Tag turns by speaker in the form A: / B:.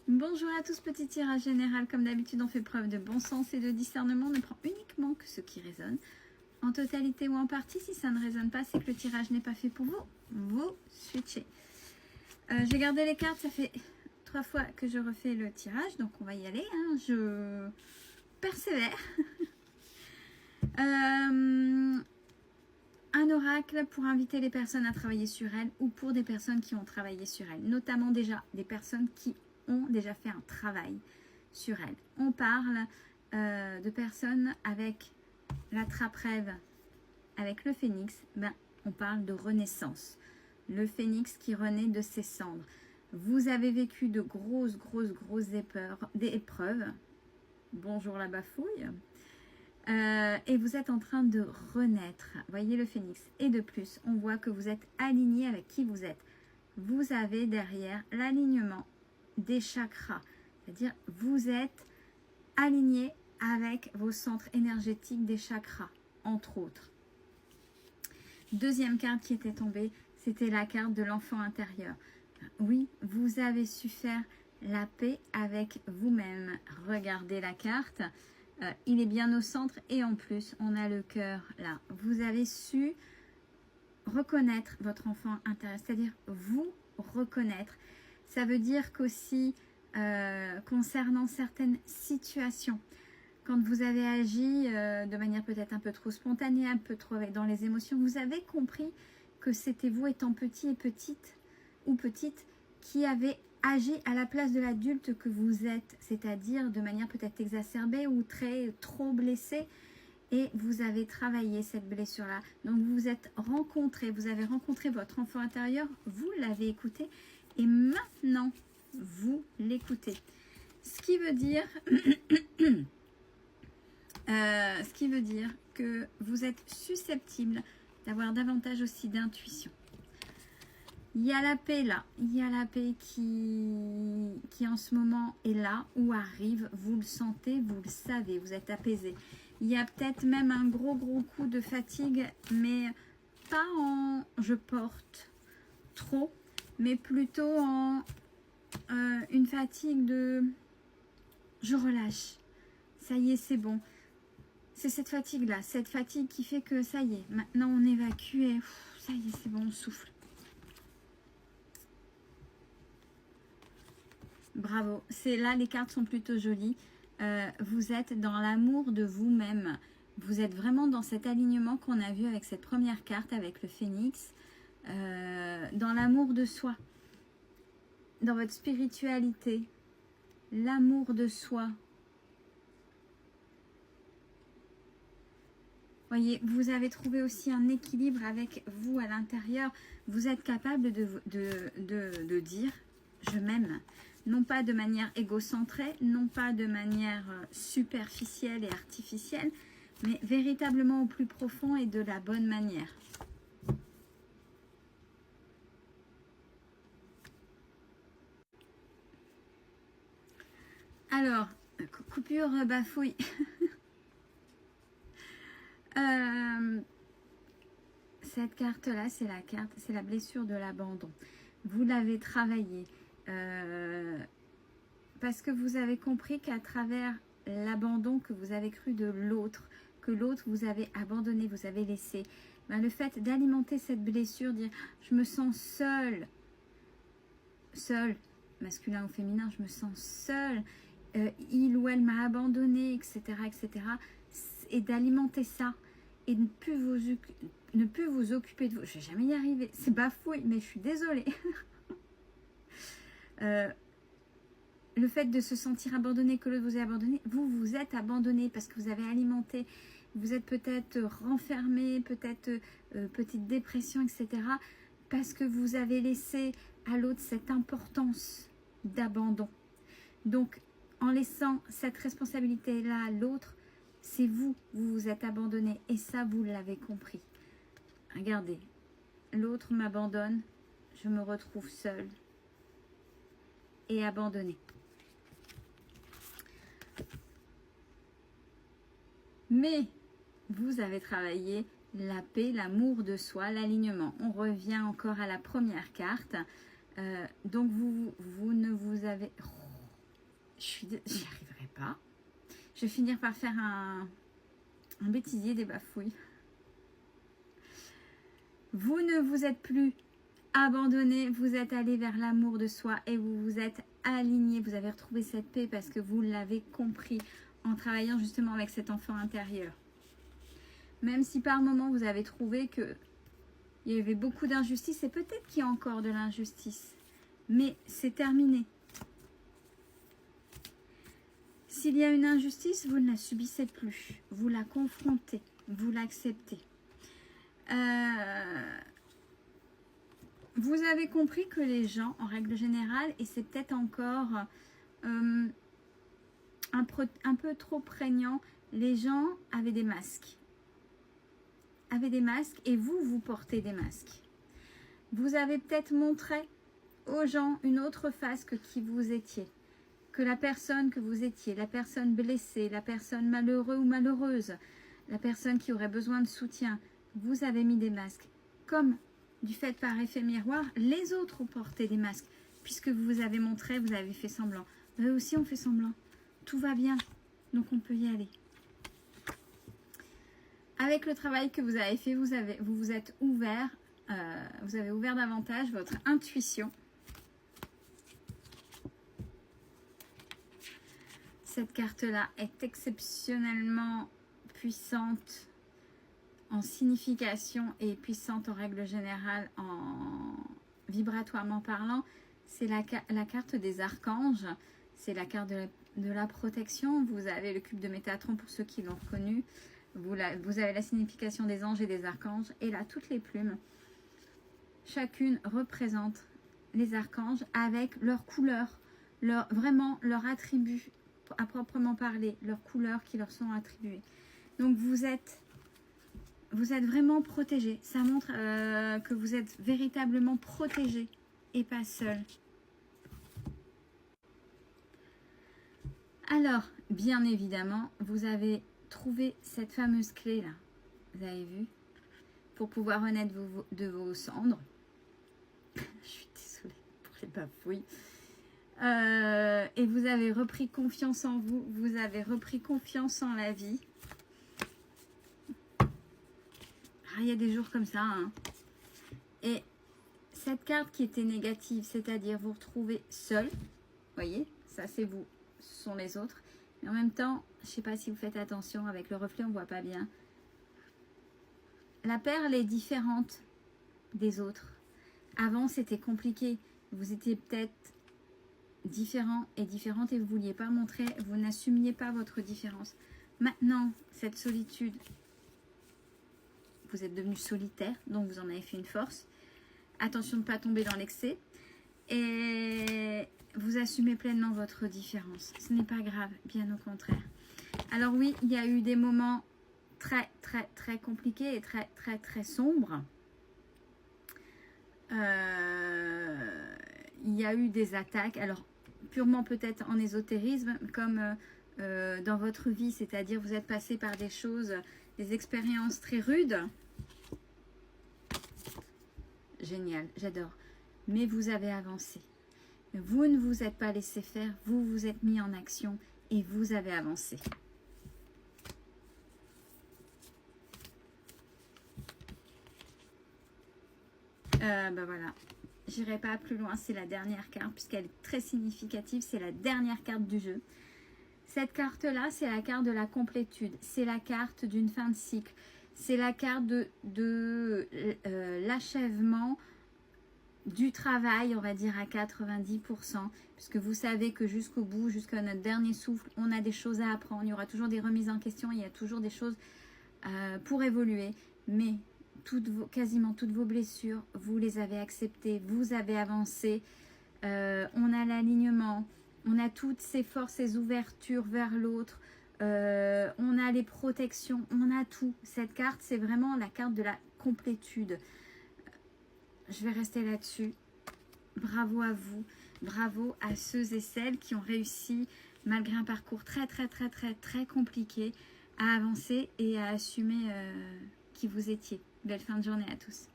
A: Bonjour à tous, petit tirage général. Comme d'habitude, on fait preuve de bon sens et de discernement. On ne prend uniquement que ce qui résonne. En totalité ou en partie, si ça ne résonne pas, c'est que le tirage n'est pas fait pour vous. Vous switchez. J'ai gardé les cartes, ça fait 3 fois que je refais le tirage, donc on va y aller. Hein. Je persévère. Un oracle pour inviter les personnes à travailler sur elles ou pour des personnes qui ont travaillé sur elles, notamment déjà des personnes qui ont déjà fait un travail sur elles. On parle de personnes avec la trappe-rêve, avec le phénix, on parle de renaissance. Le phénix qui renaît de ses cendres. Vous avez vécu de grosses épreuves. Bonjour la bafouille. Et vous êtes en train de renaître. Voyez le phénix. Et de plus, on voit que vous êtes aligné avec qui vous êtes. Vous avez derrière l'alignement des chakras. C'est-à-dire, vous êtes aligné avec vos centres énergétiques des chakras, entre autres. Deuxième carte qui était tombée, c'était la carte de l'enfant intérieur. Oui, vous avez su faire la paix avec vous-même. Regardez la carte. Il est bien au centre et en plus, on a le cœur là. Vous avez su reconnaître votre enfant intérieur, c'est-à-dire vous reconnaître. Ça veut dire qu'aussi, concernant certaines situations, quand vous avez agi de manière peut-être un peu trop spontanée, un peu trop dans les émotions, vous avez compris que c'était vous étant petit et petite ou petite qui avez agi à la place de l'adulte que vous êtes, c'est-à-dire de manière peut-être exacerbée ou trop blessée, et vous avez travaillé cette blessure-là. Donc vous vous êtes rencontré, vous avez rencontré votre enfant intérieur, vous l'avez écouté, et maintenant vous l'écoutez. Ce qui veut dire, que vous êtes susceptible d'avoir davantage aussi d'intuition. Il y a la paix là, il y a la paix qui en ce moment est là ou arrive, vous le sentez, vous le savez, vous êtes apaisé. Il y a peut-être même un gros coup de fatigue, mais pas en je porte trop, mais plutôt en une fatigue de je relâche, ça y est c'est bon. C'est cette fatigue là, cette fatigue qui fait que ça y est, maintenant on évacue et ça y est c'est bon, on souffle. Bravo, c'est là les cartes sont plutôt jolies. Vous êtes dans l'amour de vous-même. Vous êtes vraiment dans cet alignement qu'on a vu avec cette première carte, avec le phénix. Dans l'amour de soi, dans votre spiritualité, l'amour de soi. Voyez, vous avez trouvé aussi un équilibre avec vous à l'intérieur. Vous êtes capable de dire « je m'aime ». Non pas de manière égocentrée, non pas de manière superficielle et artificielle, mais véritablement au plus profond et de la bonne manière. Alors, coupure bafouille. Cette carte-là, c'est la blessure de l'abandon. Vous l'avez travaillée. Parce que vous avez compris qu'à travers l'abandon que vous avez cru de l'autre, que l'autre vous avez abandonné, vous avez laissé, le fait d'alimenter cette blessure, dire je me sens seule, masculin ou féminin, je me sens seule, il ou elle m'a abandonné, etc., et d'alimenter ça et de ne plus vous occuper de vous. Je vais jamais y arriver, c'est bafouille, mais je suis désolée. Le fait de se sentir abandonné, que l'autre vous ait abandonné, vous êtes abandonné parce que vous avez alimenté, vous êtes peut-être renfermé, peut-être petite dépression, etc. Parce que vous avez laissé à l'autre cette importance d'abandon. Donc, en laissant cette responsabilité-là à l'autre, c'est vous vous êtes abandonné et ça, vous l'avez compris. Regardez, l'autre m'abandonne, je me retrouve seule et abandonnée. Mais vous avez travaillé la paix, l'amour de soi, l'alignement. On revient encore à la première carte. Donc vous ne vous avez... J'y arriverai pas. Je vais finir par faire un bêtisier, des bafouilles. Vous ne vous êtes plus abandonné, vous êtes allé vers l'amour de soi et vous vous êtes aligné. Vous avez retrouvé cette paix parce que vous l'avez compris en travaillant justement avec cet enfant intérieur. Même si par moment vous avez trouvé que il y avait beaucoup d'injustice et peut-être qu'il y a encore de l'injustice, mais c'est terminé. S'il y a une injustice, vous ne la subissez plus, vous la confrontez, vous l'acceptez. Vous avez compris que les gens, en règle générale, et c'est peut-être encore un peu trop prégnant, les gens avaient des masques. Et vous portez des masques. Vous avez peut-être montré aux gens une autre face que qui vous étiez. Que la personne que vous étiez, la personne blessée, la personne malheureuse ou malheureuse, la personne qui aurait besoin de soutien, vous avez mis des masques. Comme du fait par effet miroir, les autres ont porté des masques. Puisque vous vous avez montré, vous avez fait semblant. Eux aussi ont fait semblant. Tout va bien, donc on peut y aller. Avec le travail que vous avez fait, vous vous êtes ouvert, vous avez ouvert davantage votre intuition. Cette carte-là est exceptionnellement puissante en signification et puissante en règle générale en vibratoirement parlant. C'est la carte des archanges, c'est la carte de la protection. Vous avez le cube de Métatron pour ceux qui l'ont reconnu. Vous avez la signification des anges et des archanges. Et là, toutes les plumes, chacune représente les archanges avec leur couleur, vraiment leur attribut à proprement parler, leurs couleurs qui leur sont attribuées. Donc vous êtes vraiment protégé. Ça montre que vous êtes véritablement protégé et pas seul. Alors, bien évidemment, vous avez trouvé cette fameuse clé là. Vous avez vu? Pour pouvoir renaître de vos cendres. Je suis désolée pour les bafouilles. Et vous avez repris confiance en vous. Vous avez repris confiance en la vie. Il y a des jours comme ça. Hein. Et cette carte qui était négative, c'est-à-dire vous retrouvez seul. Voyez, ça c'est vous, ce sont les autres. Mais en même temps, je ne sais pas si vous faites attention, avec le reflet on ne voit pas bien. La perle est différente des autres. Avant c'était compliqué. Vous étiez peut-être différent et différente et vous ne vouliez pas montrer, vous n'assumiez pas votre différence. Maintenant, cette solitude, vous êtes devenu solitaire, donc vous en avez fait une force. Attention de ne pas tomber dans l'excès. Et vous assumez pleinement votre différence. Ce n'est pas grave, bien au contraire. Alors oui, il y a eu des moments très, très, très compliqués et très, très, très sombres. Il y a eu des attaques, alors purement peut-être en ésotérisme, comme dans votre vie, c'est-à-dire vous êtes passé par des choses, des expériences très rudes. Génial, j'adore. Mais vous avez avancé. Vous ne vous êtes pas laissé faire, vous vous êtes mis en action et vous avez avancé. Ben voilà, j'irai pas plus loin, c'est la dernière carte puisqu'elle est très significative, c'est la dernière carte du jeu. Cette carte-là, c'est la carte de la complétude, c'est la carte d'une fin de cycle, c'est la carte de l'achèvement du travail, on va dire à 90%, puisque vous savez que jusqu'au bout, jusqu'à notre dernier souffle, on a des choses à apprendre, il y aura toujours des remises en question, il y a toujours des choses pour évoluer, mais quasiment toutes vos blessures, vous les avez acceptées, vous avez avancé, on a l'alignement, on a toutes ces forces, ces ouvertures vers l'autre, on a les protections, on a tout. Cette carte, c'est vraiment la carte de la complétude. Je vais rester là-dessus. Bravo à vous, bravo à ceux et celles qui ont réussi, malgré un parcours très, très, très, très, très compliqué, à avancer et à assumer qui vous étiez. Belle fin de journée à tous.